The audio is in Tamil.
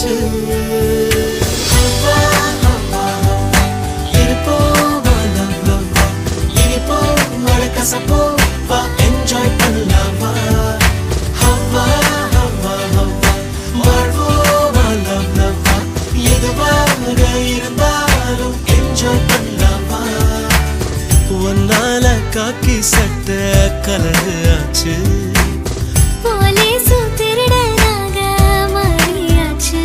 ஆச்சு. என்ஜாய் பண்ணலாமா? ஹவ்வா ஹவ்வா ஹவ்வா வாழ்வோமா லவ் லவ்வா எதுவாக இருந்தாலும் என்ஜாய் பண்ணலாமா? ஒன்னால காக்கி சட்ட கலர் ஆச்சு. போலீஸும் திருடனாக மாறியாச்சு.